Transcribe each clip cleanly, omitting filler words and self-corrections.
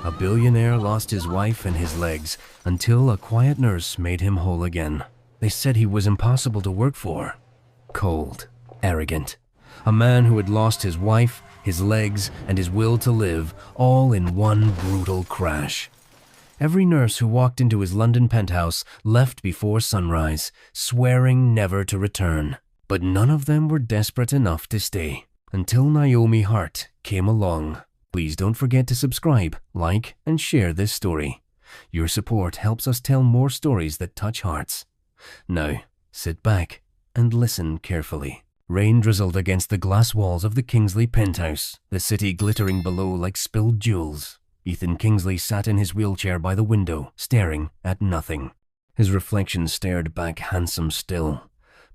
A billionaire lost his wife and his legs until a quiet nurse made him whole again. They said he was impossible to work for. Cold, arrogant. A man who had lost his wife, his legs, and his will to live, all in one brutal crash. Every nurse who walked into his London penthouse left before sunrise, swearing never to return. But none of them were desperate enough to stay, until Naomi Hart came along. Please don't forget to subscribe, like, and share this story. Your support helps us tell more stories that touch hearts. Now, sit back and listen carefully. Rain drizzled against the glass walls of the Kingsley penthouse, the city glittering below like spilled jewels. Ethan Kingsley sat in his wheelchair by the window, staring at nothing. His reflection stared back handsome still,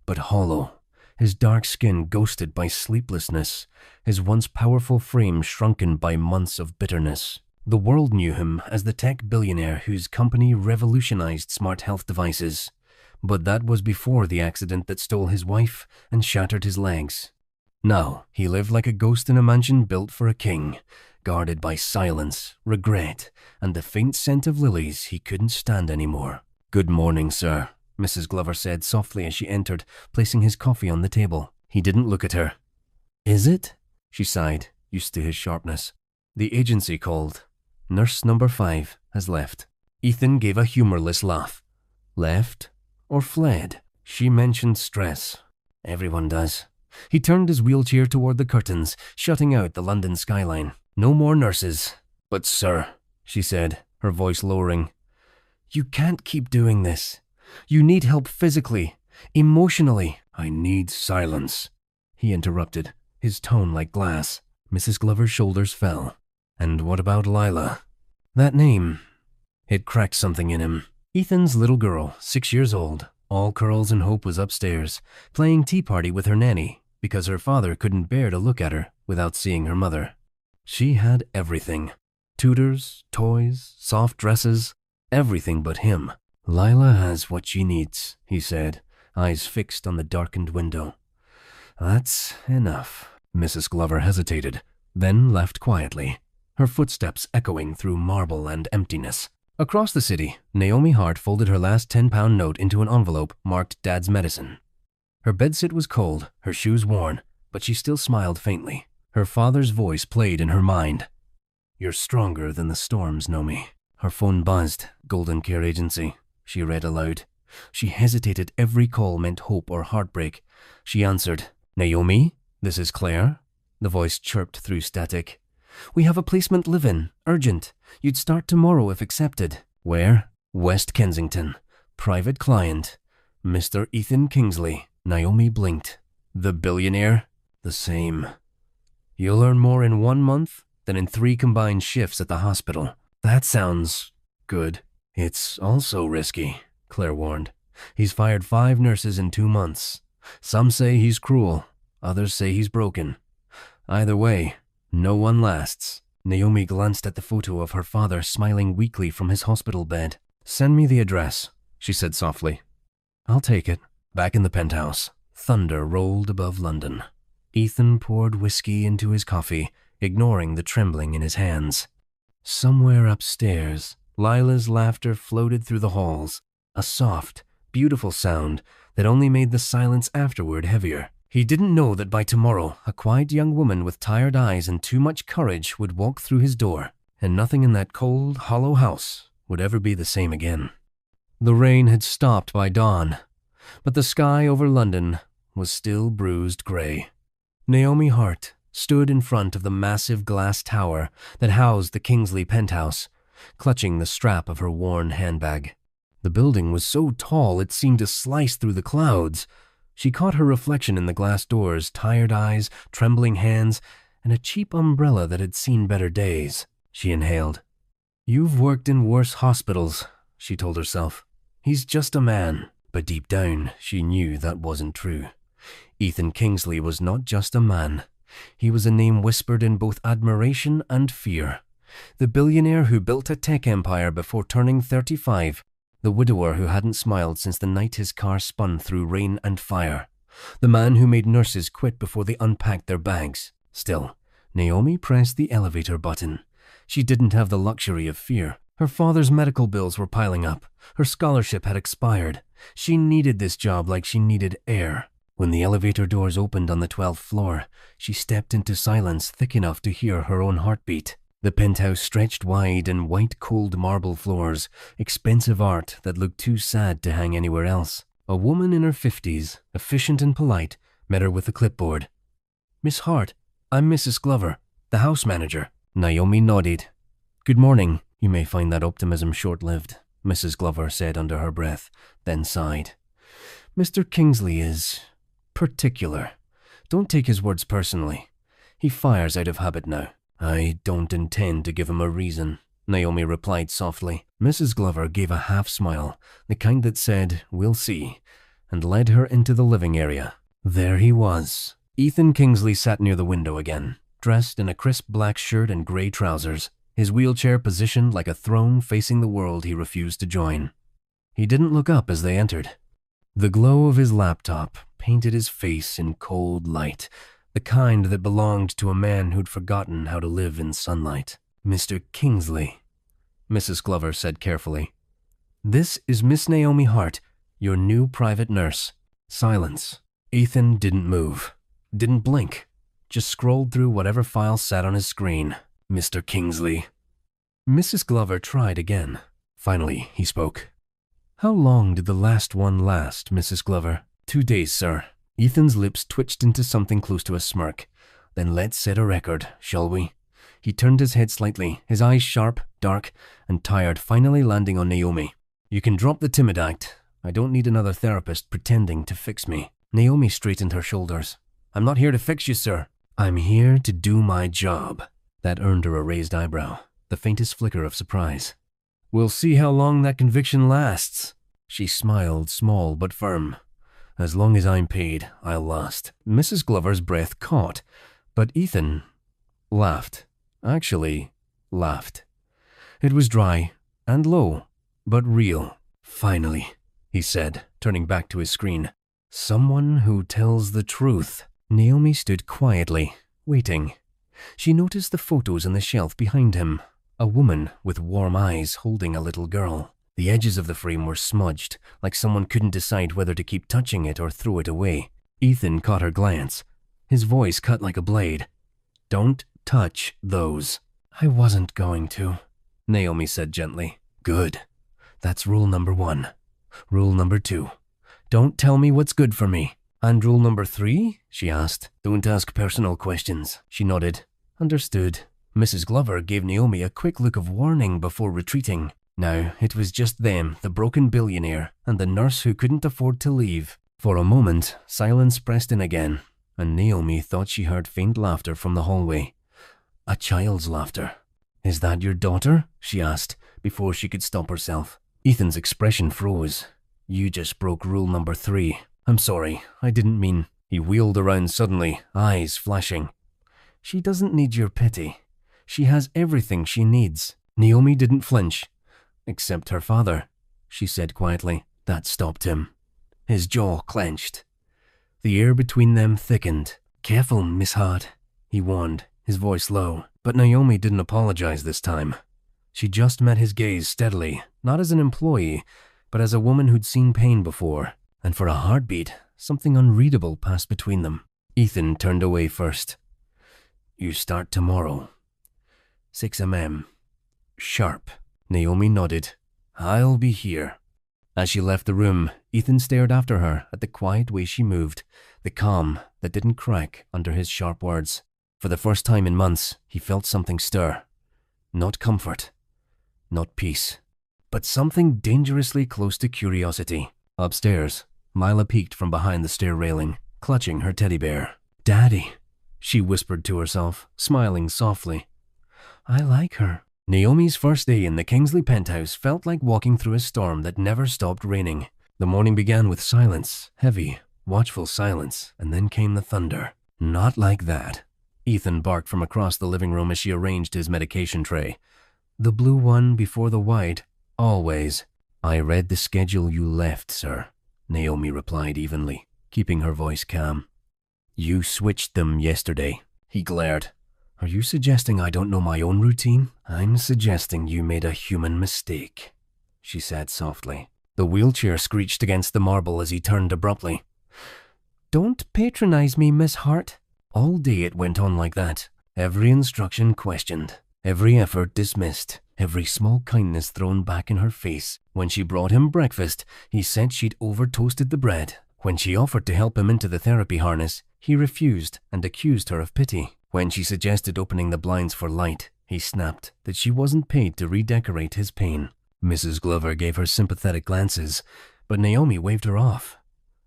but hollow. His dark skin ghosted by sleeplessness, his once powerful frame shrunken by months of bitterness. The world knew him as the tech billionaire whose company revolutionized smart health devices. But that was before the accident that stole his wife and shattered his legs. Now, he lived like a ghost in a mansion built for a king, guarded by silence, regret, and the faint scent of lilies he couldn't stand anymore. "Good morning, sir," Mrs. Glover said softly as she entered, placing his coffee on the table. He didn't look at her. "Is it?" she sighed, used to his sharpness. "The agency called. Nurse number 5 has left." Ethan gave a humorless laugh. Left or fled? She mentioned stress. Everyone does. He turned his wheelchair toward the curtains, shutting out the London skyline. "No more nurses." "But sir," she said, her voice lowering, "you can't keep doing this. You need help physically, emotionally." "I need silence," he interrupted, his tone like glass. Mrs. Glover's shoulders fell. "And what about Lila?" That name. It cracked something in him. Ethan's little girl, 6 years old, all curls and hope, was upstairs, playing tea party with her nanny because her father couldn't bear to look at her without seeing her mother. She had everything. Tutors, toys, soft dresses, everything but him. "Lila has what she needs," he said, eyes fixed on the darkened window. "That's enough." Mrs. Glover hesitated, then left quietly, her footsteps echoing through marble and emptiness. Across the city, Naomi Hart folded her last £10 note into an envelope marked Dad's Medicine. Her bedsit was cold, her shoes worn, but she still smiled faintly. Her father's voice played in her mind. "You're stronger than the storms, Naomi." Her phone buzzed. "Golden Care Agency," she read aloud. She hesitated. Every call meant hope or heartbreak. She answered. "Naomi, this is Claire." The voice chirped through static. "We have a placement live-in. Urgent. You'd start tomorrow if accepted." "Where?" "West Kensington. Private client. Mr. Ethan Kingsley." Naomi blinked. "The billionaire?" "The same." "You'll earn more in 1 month than in 3 combined shifts at the hospital." "That sounds good." "It's also risky," Claire warned. "He's fired 5 nurses in 2 months. Some say he's cruel. Others say he's broken. Either way, no one lasts." Naomi glanced at the photo of her father smiling weakly from his hospital bed. "Send me the address," she said softly. "I'll take it." Back in the penthouse, thunder rolled above London. Ethan poured whiskey into his coffee, ignoring the trembling in his hands. Somewhere upstairs, Lila's laughter floated through the halls, a soft, beautiful sound that only made the silence afterward heavier. He didn't know that by tomorrow, a quiet young woman with tired eyes and too much courage would walk through his door, and nothing in that cold, hollow house would ever be the same again. The rain had stopped by dawn, but the sky over London was still bruised grey. Naomi Hart stood in front of the massive glass tower that housed the Kingsley penthouse, clutching the strap of her worn handbag. The building was so tall it seemed to slice through the clouds. She caught her reflection in the glass doors, tired eyes, trembling hands, and a cheap umbrella that had seen better days. She inhaled. "You've worked in worse hospitals," she told herself. "He's just a man." But deep down, she knew that wasn't true. Ethan Kingsley was not just a man. He was a name whispered in both admiration and fear. The billionaire who built a tech empire before turning 35. The widower who hadn't smiled since the night his car spun through rain and fire. The man who made nurses quit before they unpacked their bags. Still, Naomi pressed the elevator button. She didn't have the luxury of fear. Her father's medical bills were piling up. Her scholarship had expired. She needed this job like she needed air. When the elevator doors opened on the 12th floor, she stepped into silence thick enough to hear her own heartbeat. The penthouse stretched wide in white cold marble floors, expensive art that looked too sad to hang anywhere else. A woman in her 50s, efficient and polite, met her with a clipboard. "Miss Hart, I'm Mrs. Glover, the house manager." Naomi nodded. "Good morning." "You may find that optimism short-lived," Mrs. Glover said under her breath, then sighed. "Mr. Kingsley is particular. Don't take his words personally. He fires out of habit now." "I don't intend to give him a reason," Naomi replied softly. Mrs. Glover gave a half-smile, the kind that said, "We'll see," and led her into the living area. There he was. Ethan Kingsley sat near the window again, dressed in a crisp black shirt and grey trousers, his wheelchair positioned like a throne facing the world he refused to join. He didn't look up as they entered. The glow of his laptop painted his face in cold light, the kind that belonged to a man who'd forgotten how to live in sunlight. "Mr. Kingsley," Mrs. Glover said carefully. "This is Miss Naomi Hart, your new private nurse." Silence. Ethan didn't move, didn't blink, just scrolled through whatever file sat on his screen. "Mr. Kingsley." Mrs. Glover tried again. Finally, he spoke. "How long did the last one last, Mrs. Glover?" 2 days, sir." Ethan's lips twitched into something close to a smirk. "Then let's set a record, shall we?" He turned his head slightly, his eyes sharp, dark, and tired, finally landing on Naomi. "You can drop the timid act. I don't need another therapist pretending to fix me." Naomi straightened her shoulders. "I'm not here to fix you, sir. I'm here to do my job." That earned her a raised eyebrow, the faintest flicker of surprise. "We'll see how long that conviction lasts." She smiled, small but firm. "As long as I'm paid, I'll last." Mrs. Glover's breath caught, but Ethan laughed. Actually, laughed. It was dry and low, but real. "Finally," he said, turning back to his screen. "Someone who tells the truth." Naomi stood quietly, waiting. She noticed the photos on the shelf behind him. A woman with warm eyes holding a little girl. The edges of the frame were smudged, like someone couldn't decide whether to keep touching it or throw it away. Ethan caught her glance. His voice cut like a blade. "Don't touch those." "I wasn't going to," Naomi said gently. "Good. That's rule number 1. Rule number 2. Don't tell me what's good for me." "And rule number 3? She asked. "Don't ask personal questions." She nodded. "Understood." Mrs. Glover gave Naomi a quick look of warning before retreating. Now, it was just them, the broken billionaire, and the nurse who couldn't afford to leave. For a moment, silence pressed in again, and Naomi thought she heard faint laughter from the hallway. A child's laughter. "Is that your daughter?" she asked, before she could stop herself. Ethan's expression froze. "You just broke rule number 3. I'm sorry, I didn't mean." He wheeled around suddenly, eyes flashing. "She doesn't need your pity. She has everything she needs." Naomi didn't flinch. "Except her father," she said quietly. That stopped him. His jaw clenched. The air between them thickened. "Careful, Miss Hart," he warned, his voice low. But Naomi didn't apologize this time. She just met his gaze steadily, not as an employee, but as a woman who'd seen pain before. And for a heartbeat, something unreadable passed between them. Ethan turned away first. "You start tomorrow. 6 a.m. Sharp." Naomi nodded. "I'll be here." As she left the room, Ethan stared after her at the quiet way she moved, the calm that didn't crack under his sharp words. For the first time in months, he felt something stir. Not comfort, not peace, but something dangerously close to curiosity. Upstairs, Lila peeked from behind the stair railing, clutching her teddy bear. "Daddy," she whispered to herself, smiling softly. "I like her." Naomi's first day in the Kingsley penthouse felt like walking through a storm that never stopped raining. The morning began with silence, heavy, watchful silence, and then came the thunder. "Not like that," Ethan barked from across the living room as she arranged his medication tray. "The blue one before the white, always." "I read the schedule you left, sir," Naomi replied evenly, keeping her voice calm. "You switched them yesterday." He glared. Are you suggesting I don't know my own routine? I'm suggesting you made a human mistake, she said softly. The wheelchair screeched against the marble as he turned abruptly. Don't patronize me, Miss Hart. All day it went on like that. Every instruction questioned, every effort dismissed, every small kindness thrown back in her face. When she brought him breakfast, he said she'd over-toasted the bread. When she offered to help him into the therapy harness, he refused and accused her of pity. When she suggested opening the blinds for light, he snapped that she wasn't paid to redecorate his pain. Mrs. Glover gave her sympathetic glances, but Naomi waved her off.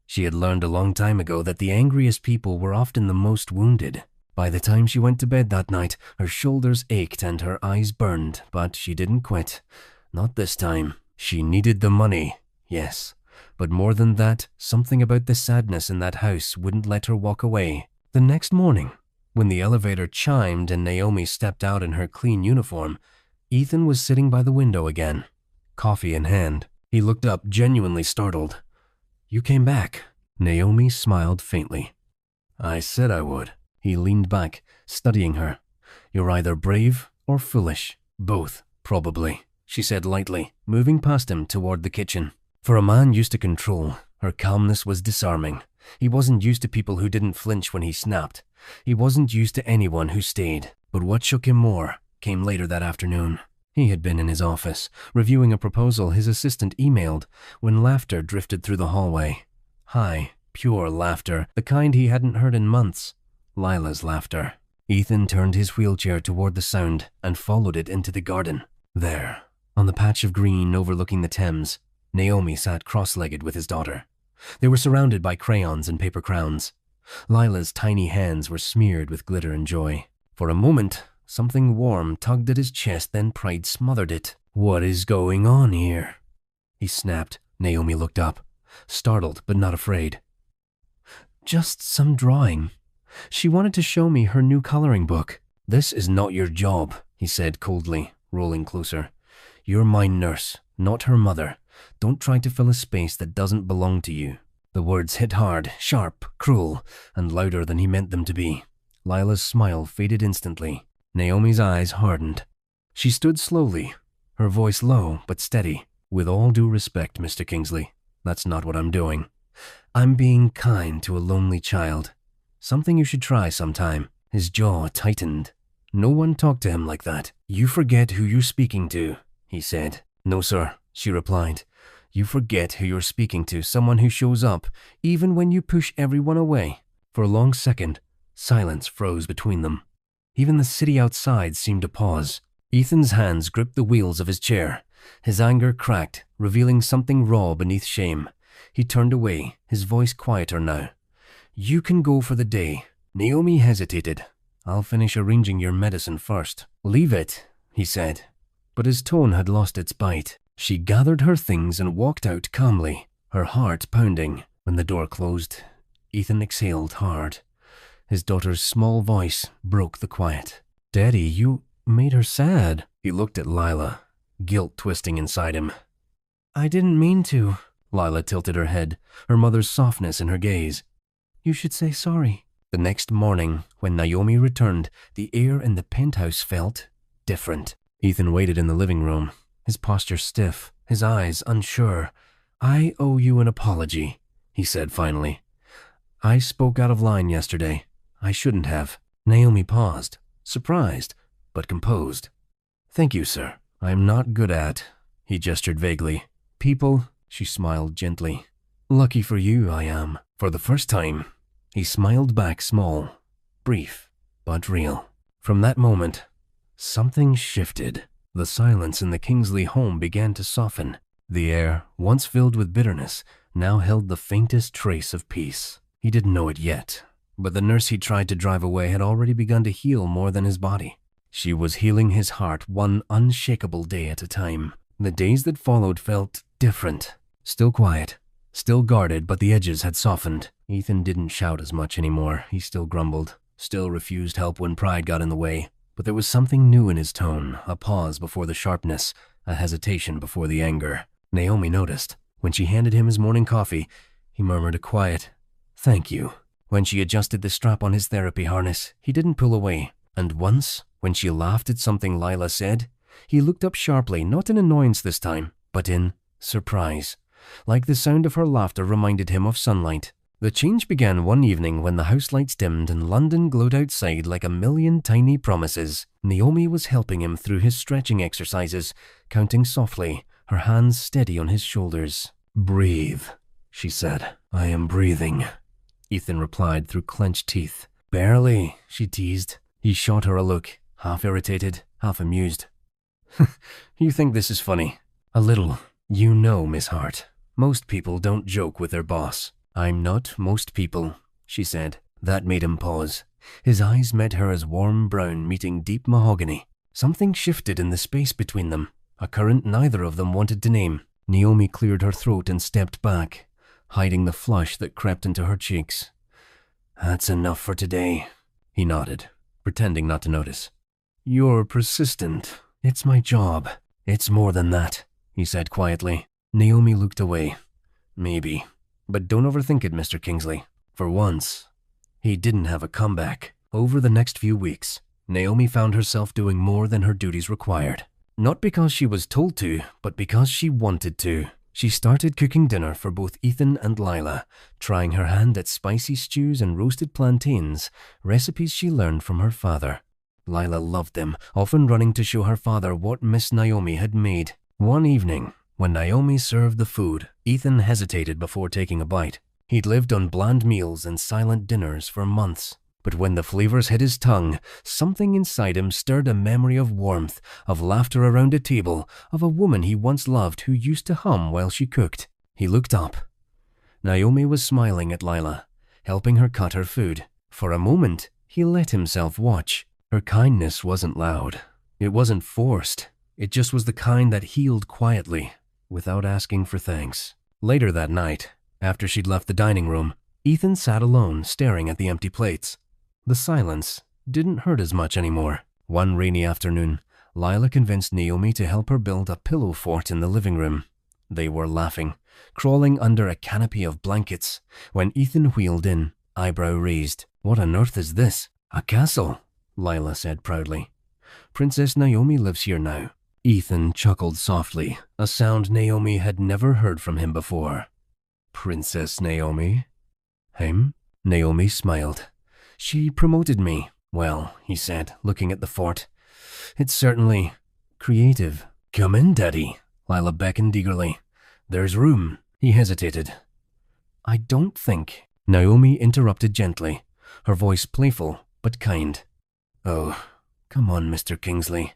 She had learned a long time ago that the angriest people were often the most wounded. By the time she went to bed that night, her shoulders ached and her eyes burned, but she didn't quit. Not this time. She needed the money, yes. But more than that, something about the sadness in that house wouldn't let her walk away. The next morning, when the elevator chimed and Naomi stepped out in her clean uniform, Ethan was sitting by the window again, coffee in hand. He looked up, genuinely startled. You came back. Naomi smiled faintly. I said I would. He leaned back, studying her. You're either brave or foolish. Both, probably, she said lightly, moving past him toward the kitchen. For a man used to control, her calmness was disarming. He wasn't used to people who didn't flinch when he snapped. He wasn't used to anyone who stayed. But what shook him more came later that afternoon. He had been in his office, reviewing a proposal his assistant emailed, when laughter drifted through the hallway. High, pure laughter, the kind he hadn't heard in months. Lila's laughter. Ethan turned his wheelchair toward the sound and followed it into the garden. There, on the patch of green overlooking the Thames, Naomi sat cross-legged with his daughter. They were surrounded by crayons and paper crowns. Lila's tiny hands were smeared with glitter and joy. For a moment, something warm tugged at his chest, then pride smothered it. What is going on here? He snapped. Naomi looked up, startled but not afraid. Just some drawing. She wanted to show me her new coloring book. This is not your job, he said coldly, rolling closer. You're my nurse, not her mother. Don't try to fill a space that doesn't belong to you. The words hit hard, sharp, cruel, and louder than he meant them to be. Lila's smile faded instantly. Naomi's eyes hardened. She stood slowly, her voice low but steady. With all due respect, Mr. Kingsley, that's not what I'm doing. I'm being kind to a lonely child. Something you should try sometime. His jaw tightened. No one talked to him like that. You forget who you're speaking to, he said. No, sir, she replied. You forget who you're speaking to, someone who shows up, even when you push everyone away. For a long second, silence froze between them. Even the city outside seemed to pause. Ethan's hands gripped the wheels of his chair. His anger cracked, revealing something raw beneath shame. He turned away, his voice quieter now. You can go for the day. Naomi hesitated. I'll finish arranging your medicine first. Leave it, he said. But his tone had lost its bite. She gathered her things and walked out calmly, her heart pounding. When the door closed, Ethan exhaled hard. His daughter's small voice broke the quiet. Daddy, you made her sad. He looked at Lila, guilt twisting inside him. I didn't mean to. Lila tilted her head, her mother's softness in her gaze. You should say sorry. The next morning, when Naomi returned, the air in the penthouse felt different. Ethan waited in the living room, his posture stiff, his eyes unsure. I owe you an apology, he said finally. I spoke out of line yesterday. I shouldn't have. Naomi paused, surprised, but composed. Thank you, sir. I'm not good at, he gestured vaguely. People, she smiled gently. Lucky for you, I am. For the first time, he smiled back small, brief, but real. From that moment, something shifted. The silence in the Kingsley home began to soften. The air, once filled with bitterness, now held the faintest trace of peace. He didn't know it yet, but the nurse he tried to drive away had already begun to heal more than his body. She was healing his heart one unshakable day at a time. The days that followed felt different. Still quiet, still guarded, but the edges had softened. Ethan didn't shout as much anymore. He still grumbled, still refused help when pride got in the way. But there was something new in his tone, a pause before the sharpness, a hesitation before the anger. Naomi noticed. When she handed him his morning coffee, he murmured a quiet, "Thank you." When she adjusted the strap on his therapy harness, he didn't pull away. And once, when she laughed at something Lila said, he looked up sharply, not in annoyance this time, but in surprise, like the sound of her laughter reminded him of sunlight. The change began one evening when the house lights dimmed and London glowed outside like a million tiny promises. Naomi was helping him through his stretching exercises, counting softly, her hands steady on his shoulders. "Breathe," she said. "I am breathing," Ethan replied through clenched teeth. "Barely," she teased. He shot her a look, half irritated, half amused. "You think this is funny?" "A little. You know, Miss Hart, most people don't joke with their boss." "I'm not most people," she said. That made him pause. His eyes met hers, warm brown meeting deep mahogany. Something shifted in the space between them, a current neither of them wanted to name. Naomi cleared her throat and stepped back, hiding the flush that crept into her cheeks. "That's enough for today," he nodded, pretending not to notice. "You're persistent. It's my job." "It's more than that," he said quietly. Naomi looked away. "Maybe. But don't overthink it, Mr. Kingsley. For once, he didn't have a comeback." Over the next few weeks, Naomi found herself doing more than her duties required. Not because she was told to, but because she wanted to. She started cooking dinner for both Ethan and Lila, trying her hand at spicy stews and roasted plantains, recipes she learned from her father. Lila loved them, often running to show her father what Miss Naomi had made. One evening, when Naomi served the food, Ethan hesitated before taking a bite. He'd lived on bland meals and silent dinners for months. But when the flavors hit his tongue, something inside him stirred a memory of warmth, of laughter around a table, of a woman he once loved who used to hum while she cooked. He looked up. Naomi was smiling at Lila, helping her cut her food. For a moment, he let himself watch. Her kindness wasn't loud. It wasn't forced. It just was the kind that healed quietly, without asking for thanks. Later that night, after she'd left the dining room, Ethan sat alone, staring at the empty plates. The silence didn't hurt as much anymore. One rainy afternoon, Lila convinced Naomi to help her build a pillow fort in the living room. They were laughing, crawling under a canopy of blankets, when Ethan wheeled in, eyebrow raised. "What on earth is this?" "A castle," Lila said proudly. "Princess Naomi lives here now." Ethan chuckled softly, a sound Naomi had never heard from him before. "Princess Naomi?" "Him?" Naomi smiled. "She promoted me." "Well," he said, looking at the fort, "it's certainly creative." "Come in, Daddy," Lila beckoned eagerly. "There's room." He hesitated. "I don't think." Naomi interrupted gently, her voice playful but kind. "Oh, come on, Mr. Kingsley.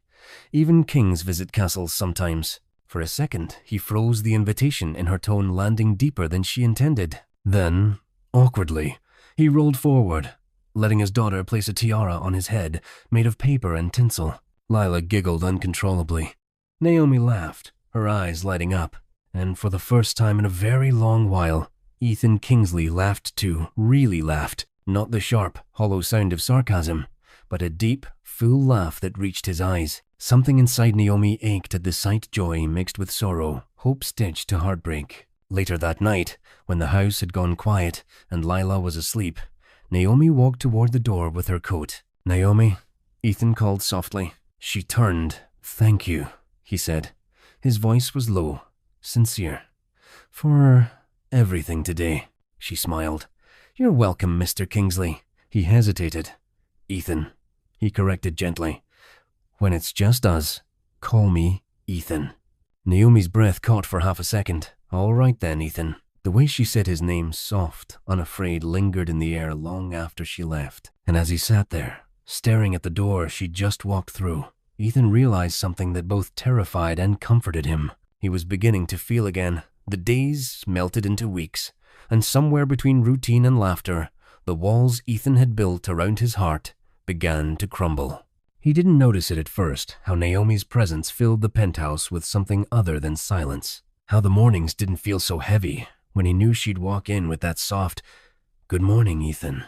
Even kings visit castles sometimes." For a second, he froze, the invitation in her tone landing deeper than she intended. Then, awkwardly, he rolled forward, letting his daughter place a tiara on his head made of paper and tinsel. Lila giggled uncontrollably. Naomi laughed, her eyes lighting up. And for the first time in a very long while, Ethan Kingsley laughed too, really laughed. Not the sharp, hollow sound of sarcasm, but a deep, full laugh that reached his eyes. Something inside Naomi ached at the sight, joy mixed with sorrow, hope stitched to heartbreak. Later that night, when the house had gone quiet and Lila was asleep, Naomi walked toward the door with her coat. "Naomi," Ethan called softly. She turned. "Thank you," he said. His voice was low, sincere. "For everything today," she smiled. "You're welcome, Mr. Kingsley." He hesitated. "Ethan," he corrected gently. "When it's just us, call me Ethan." Naomi's breath caught for half a second. "All right then, Ethan." The way she said his name, soft, unafraid, lingered in the air long after she left. And as he sat there, staring at the door she'd just walked through, Ethan realized something that both terrified and comforted him. He was beginning to feel again. The days melted into weeks, and somewhere between routine and laughter, the walls Ethan had built around his heart began to crumble. He didn't notice it at first, how Naomi's presence filled the penthouse with something other than silence. How the mornings didn't feel so heavy when he knew she'd walk in with that soft, "Good morning, Ethan,"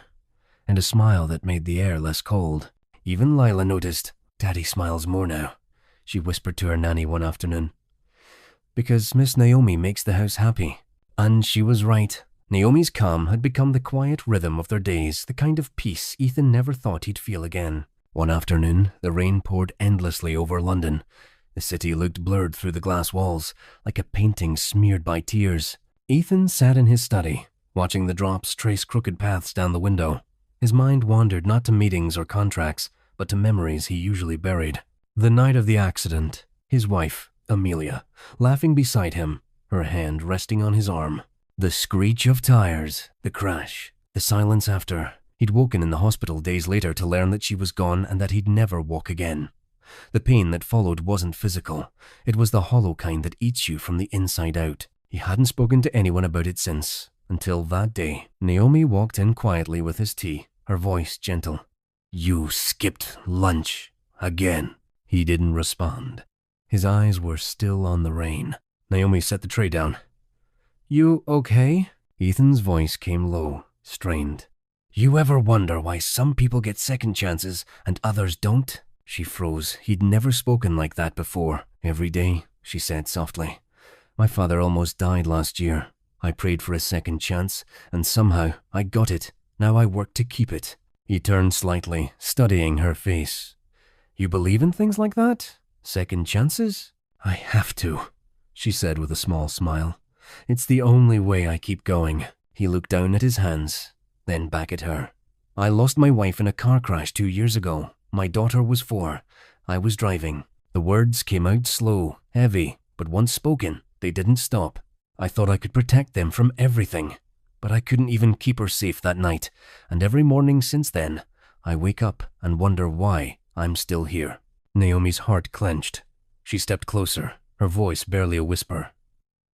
and a smile that made the air less cold. Even Lila noticed. "Daddy smiles more now," she whispered to her nanny one afternoon. "Because Miss Naomi makes the house happy." And she was right. Naomi's calm had become the quiet rhythm of their days, the kind of peace Ethan never thought he'd feel again. One afternoon, the rain poured endlessly over London. The city looked blurred through the glass walls, like a painting smeared by tears. Ethan sat in his study, watching the drops trace crooked paths down the window. His mind wandered not to meetings or contracts, but to memories he usually buried. The night of the accident, his wife, Amelia, laughing beside him, her hand resting on his arm. The screech of tires, the crash, the silence after. He'd woken in the hospital days later to learn that she was gone and that he'd never walk again. The pain that followed wasn't physical. It was the hollow kind that eats you from the inside out. He hadn't spoken to anyone about it since, until that day. Naomi walked in quietly with his tea, her voice gentle. "You skipped lunch again." He didn't respond. His eyes were still on the rain. Naomi set the tray down. "You okay?" Ethan's voice came low, strained. "You ever wonder why some people get second chances and others don't?" She froze. He'd never spoken like that before. "Every day," she said softly. "My father almost died last year. I prayed for a second chance, and somehow I got it. Now I work to keep it." He turned slightly, studying her face. "You believe in things like that? Second chances?" "I have to," she said with a small smile. "It's the only way I keep going." He looked down at his hands, then back at her. "I lost my wife in a car crash 2 years ago. My daughter was 4. I was driving." The words came out slow, heavy, but once spoken, they didn't stop. "I thought I could protect them from everything, but I couldn't even keep her safe that night, and every morning since then, I wake up and wonder why I'm still here." Naomi's heart clenched. She stepped closer, her voice barely a whisper.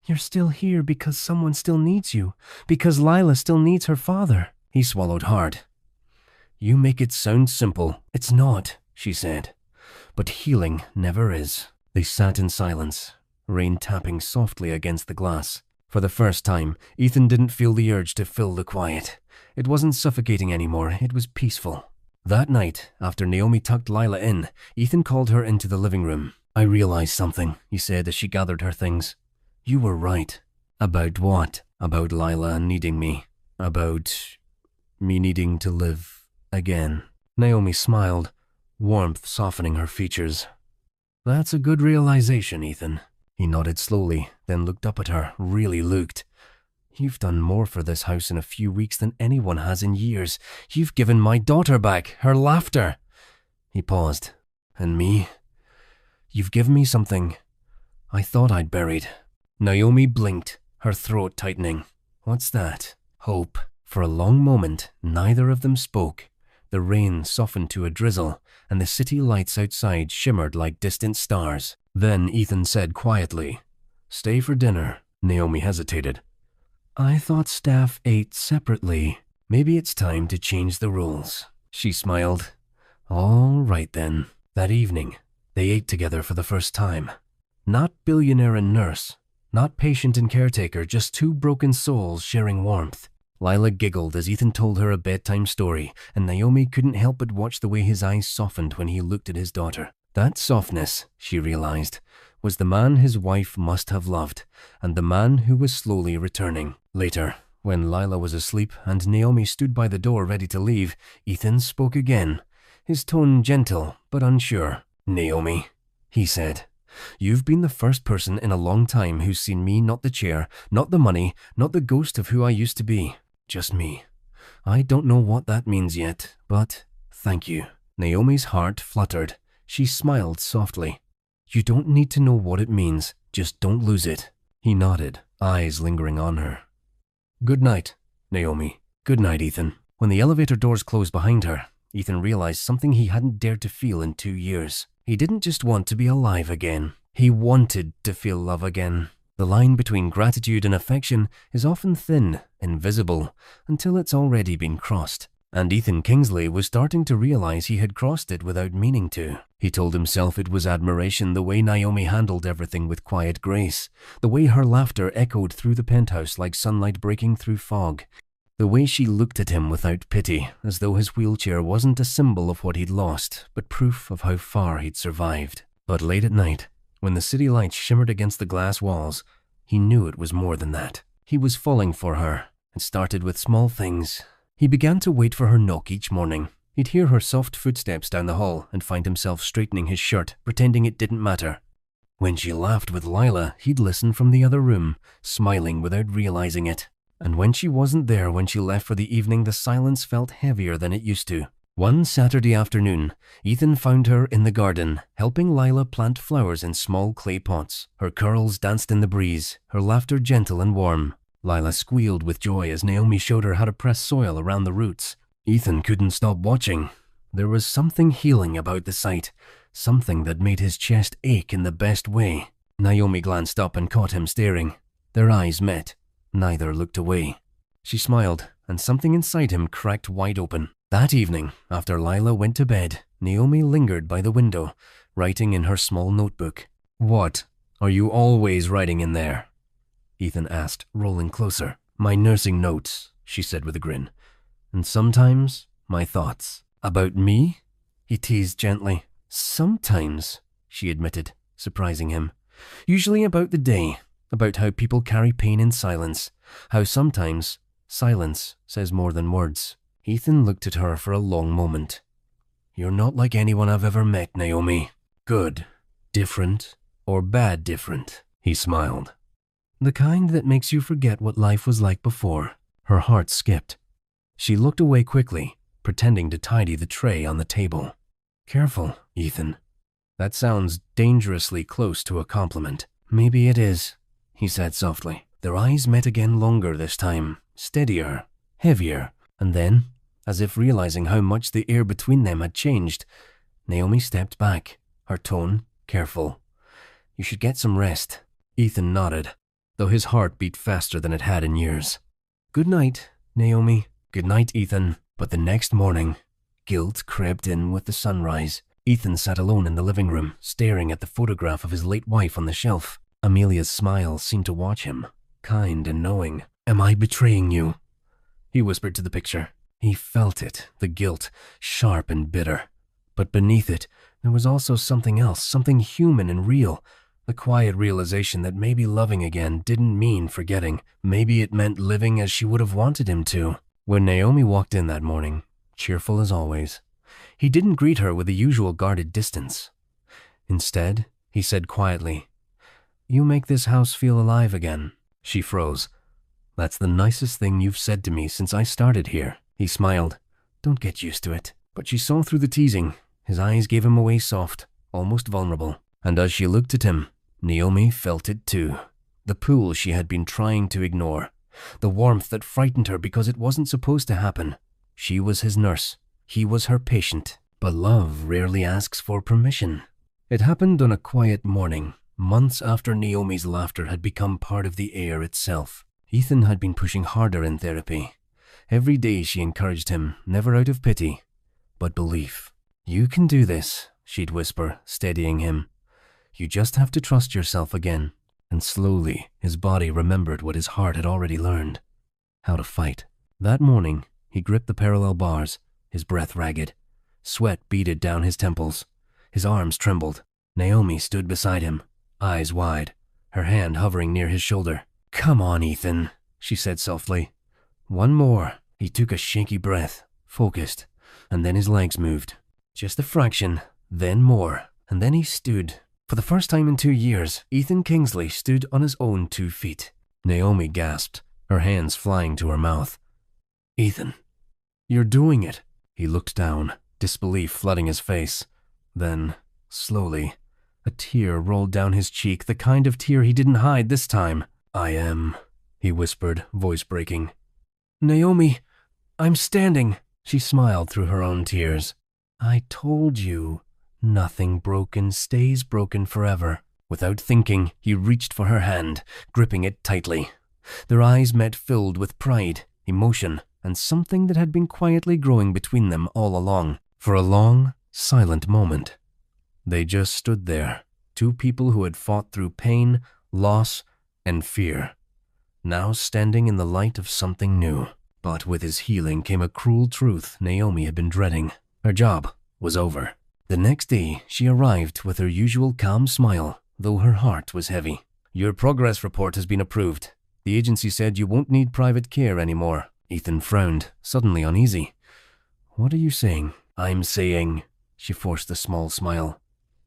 "You're still here because someone still needs you, because Lila still needs her father." He swallowed hard. "You make it sound simple. It's not," she said. "But healing never is." They sat in silence, rain tapping softly against the glass. For the first time, Ethan didn't feel the urge to fill the quiet. It wasn't suffocating anymore, it was peaceful. That night, after Naomi tucked Lila in, Ethan called her into the living room. "I realized something," he said as she gathered her things. "You were right." "About what?" "About Lila needing me. About me needing to live again." Naomi smiled, warmth softening her features. "That's a good realization, Ethan." He nodded slowly, then looked up at her, really looked. "You've done more for this house in a few weeks than anyone has in years. You've given my daughter back, her laughter." He paused. "And me? You've given me something I thought I'd buried." Naomi blinked, her throat tightening. "What's that?" "Hope." For a long moment, neither of them spoke. The rain softened to a drizzle, and the city lights outside shimmered like distant stars. Then Ethan said quietly, "Stay for dinner." Naomi hesitated. "I thought staff ate separately. Maybe it's time to change the rules." She smiled. "All right then." That evening, they ate together for the first time. Not billionaire and nurse, not patient and caretaker, just two broken souls sharing warmth. Lila giggled as Ethan told her a bedtime story, and Naomi couldn't help but watch the way his eyes softened when he looked at his daughter. That softness, she realized, was the man his wife must have loved, and the man who was slowly returning. Later, when Lila was asleep and Naomi stood by the door ready to leave, Ethan spoke again, his tone gentle but unsure. "Naomi," he said, "you've been the first person in a long time who's seen me, not the chair, not the money, not the ghost of who I used to be. Just me. I don't know what that means yet, but thank you." Naomi's heart fluttered. She smiled softly. "You don't need to know what it means, just don't lose it." He nodded, eyes lingering on her. "Good night, Naomi." "Good night, Ethan." When the elevator doors closed behind her, Ethan realized something he hadn't dared to feel in 2 years. He didn't just want to be alive again. He wanted to feel love again. The line between gratitude and affection is often thin, invisible, until it's already been crossed. And Ethan Kingsley was starting to realize he had crossed it without meaning to. He told himself it was admiration, the way Naomi handled everything with quiet grace, the way her laughter echoed through the penthouse like sunlight breaking through fog, the way she looked at him without pity, as though his wheelchair wasn't a symbol of what he'd lost, but proof of how far he'd survived. But late at night, when the city lights shimmered against the glass walls, he knew it was more than that. He was falling for her. It started with small things. He began to wait for her knock each morning, He'd hear her soft footsteps down the hall and find himself straightening his shirt, pretending it didn't matter. When she laughed with Lila, he'd listen from the other room, smiling without realizing it. And when she wasn't there when she left for the evening, the silence felt heavier than it used to. One Saturday afternoon, Ethan found her in the garden, helping Lila plant flowers in small clay pots. Her curls danced in the breeze, her laughter gentle and warm. Lila squealed with joy as Naomi showed her how to press soil around the roots. Ethan couldn't stop watching. There was something healing about the sight, something that made his chest ache in the best way. Naomi glanced up and caught him staring. Their eyes met. Neither looked away. She smiled, and something inside him cracked wide open. That evening, after Lila went to bed, Naomi lingered by the window, writing in her small notebook. "What? Are you always writing in there?" Ethan asked, rolling closer. "My nursing notes," she said with a grin. "And sometimes, my thoughts." "About me?" he teased gently. "Sometimes," she admitted, surprising him. "Usually about the day, about how people carry pain in silence, how sometimes silence says more than words." Ethan looked at her for a long moment. "You're not like anyone I've ever met, Naomi. Good, different, or bad different," he smiled. "The kind that makes you forget what life was like before." Her heart skipped. She looked away quickly, pretending to tidy the tray on the table. "Careful, Ethan. That sounds dangerously close to a compliment." "Maybe it is," he said softly. Their eyes met again, longer this time, steadier, heavier, and then, as if realizing how much the air between them had changed, Naomi stepped back, her tone careful. "You should get some rest." Ethan nodded, though his heart beat faster than it had in years. "Good night, Naomi." "Good night, Ethan." But the next morning, guilt crept in with the sunrise. Ethan sat alone in the living room, staring at the photograph of his late wife on the shelf. Amelia's smile seemed to watch him, kind and knowing. "Am I betraying you?" he whispered to the picture. He felt it, the guilt, sharp and bitter. But beneath it, there was also something else, something human and real. The quiet realization that maybe loving again didn't mean forgetting. Maybe it meant living as she would have wanted him to. When Naomi walked in that morning, cheerful as always, he didn't greet her with the usual guarded distance. Instead, he said quietly, "You make this house feel alive again." She froze. "That's the nicest thing you've said to me since I started here." He smiled. "Don't get used to it." But she saw through the teasing. His eyes gave him away soft, almost vulnerable. And as she looked at him, Naomi felt it too. The pull she had been trying to ignore. The warmth that frightened her because it wasn't supposed to happen. She was his nurse. He was her patient. But love rarely asks for permission. It happened on a quiet morning, months after Naomi's laughter had become part of the air itself. Ethan had been pushing harder in therapy. Every day she encouraged him, never out of pity, but belief. "You can do this," she'd whisper, steadying him. "You just have to trust yourself again." And slowly, his body remembered what his heart had already learned. How to fight. That morning, he gripped the parallel bars, his breath ragged. Sweat beaded down his temples. His arms trembled. Naomi stood beside him, eyes wide, her hand hovering near his shoulder. "Come on, Ethan," she said softly. "One more." He took a shaky breath, focused, and then his legs moved. Just a fraction, then more, and then he stood. For the first time in 2 years, Ethan Kingsley stood on his own 2 feet. Naomi gasped, her hands flying to her mouth. "Ethan, you're doing it." He looked down, disbelief flooding his face. Then, slowly, a tear rolled down his cheek, the kind of tear he didn't hide this time. "I am," he whispered, voice breaking. "Naomi, I'm standing." She smiled through her own tears. "I told you. Nothing broken stays broken forever." Without thinking, he reached for her hand, gripping it tightly. Their eyes met, filled with pride, emotion, and something that had been quietly growing between them all along. For a long, silent moment, they just stood there, 2 people who had fought through pain, loss, and fear, now standing in the light of something new. But with his healing came a cruel truth Naomi had been dreading. Her job was over. The next day, she arrived with her usual calm smile, though her heart was heavy. "Your progress report has been approved. The agency said you won't need private care anymore." Ethan frowned, suddenly uneasy. "What are you saying?" I'm saying, she forced a small smile,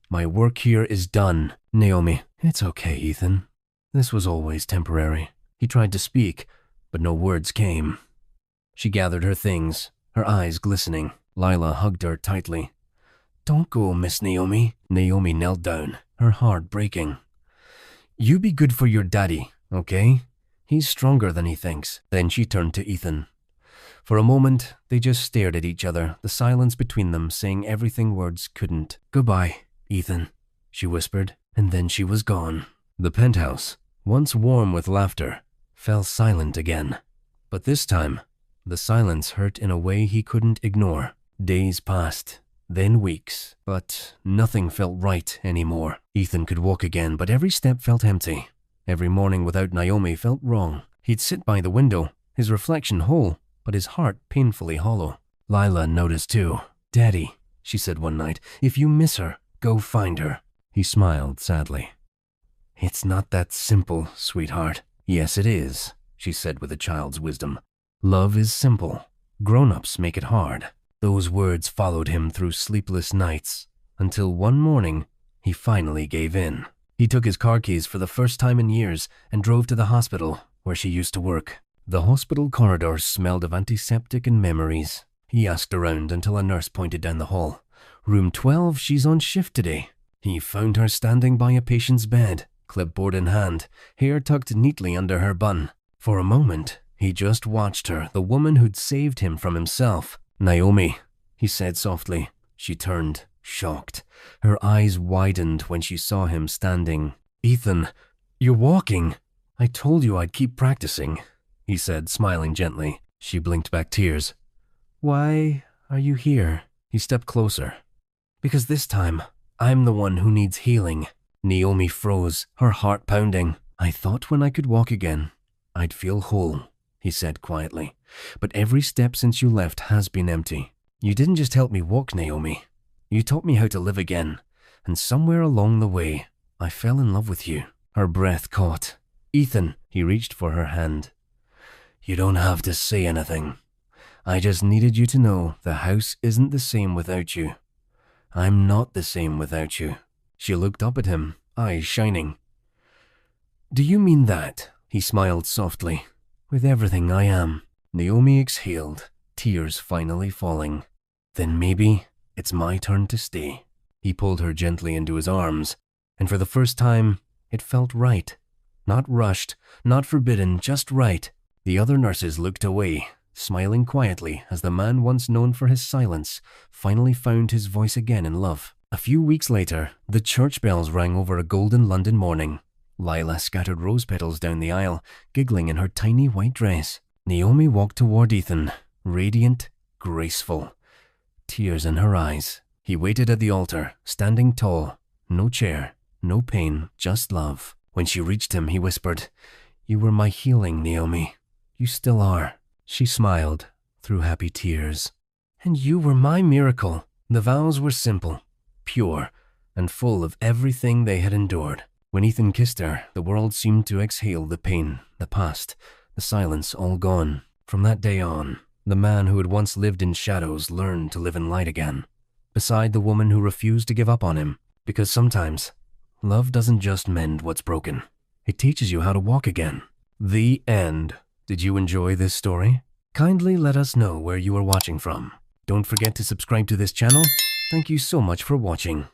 my work here is done. Naomi, it's okay, Ethan. This was always temporary. He tried to speak, but no words came. She gathered her things, her eyes glistening. Lila hugged her tightly. Don't go, Miss Naomi. Naomi knelt down, her heart breaking. You be good for your daddy, okay? He's stronger than he thinks. Then she turned to Ethan. For a moment, they just stared at each other, the silence between them saying everything words couldn't. Goodbye, Ethan, she whispered, and then she was gone. The penthouse, once warm with laughter, fell silent again. But this time, the silence hurt in a way he couldn't ignore. Days passed, then weeks, but nothing felt right anymore. Ethan could walk again, but every step felt empty. Every morning without Naomi felt wrong. He'd sit by the window, his reflection whole, but his heart painfully hollow. Lila noticed too. Daddy, she said one night, if you miss her, go find her. He smiled sadly. It's not that simple, sweetheart. Yes, it is, she said with a child's wisdom. Love is simple. Grown-ups make it hard. Those words followed him through sleepless nights, until one morning, he finally gave in. He took his car keys for the first time in years and drove to the hospital where she used to work. The hospital corridors smelled of antiseptic and memories. He asked around until a nurse pointed down the hall. Room 12, she's on shift today. He found her standing by a patient's bed, clipboard in hand, hair tucked neatly under her bun. For a moment, he just watched her, the woman who'd saved him from himself. Naomi, he said softly. She turned, shocked. Her eyes widened when she saw him standing. Ethan, you're walking. I told you I'd keep practicing, he said, smiling gently. She blinked back tears. Why are you here? He stepped closer. Because this time, I'm the one who needs healing. Naomi froze, her heart pounding. I thought when I could walk again, I'd feel whole, he said quietly. But every step since you left has been empty. You didn't just help me walk, Naomi. You taught me how to live again. And somewhere along the way, I fell in love with you. Her breath caught. Ethan, he reached for her hand. You don't have to say anything. I just needed you to know the house isn't the same without you. I'm not the same without you. She looked up at him, eyes shining. Do you mean that? He smiled softly. With everything I am. Naomi exhaled, tears finally falling. Then maybe it's my turn to stay. He pulled her gently into his arms, and for the first time, it felt right. Not rushed, not forbidden, just right. The other nurses looked away, smiling quietly as the man once known for his silence finally found his voice again in love. A few weeks later, the church bells rang over a golden London morning. Lila scattered rose petals down the aisle, giggling in her tiny white dress. Naomi walked toward Ethan, radiant, graceful, tears in her eyes. He waited at the altar, standing tall. No chair, no pain, just love. When she reached him, he whispered, You were my healing, Naomi. You still are. She smiled, through happy tears. And you were my miracle. The vows were simple, pure, and full of everything they had endured. When Ethan kissed her, the world seemed to exhale the pain, the past, the silence all gone. From that day on, the man who had once lived in shadows learned to live in light again, beside the woman who refused to give up on him. Because sometimes, love doesn't just mend what's broken. It teaches you how to walk again. The end. Did you enjoy this story? Kindly let us know where you are watching from. Don't forget to subscribe to this channel. Thank you so much for watching.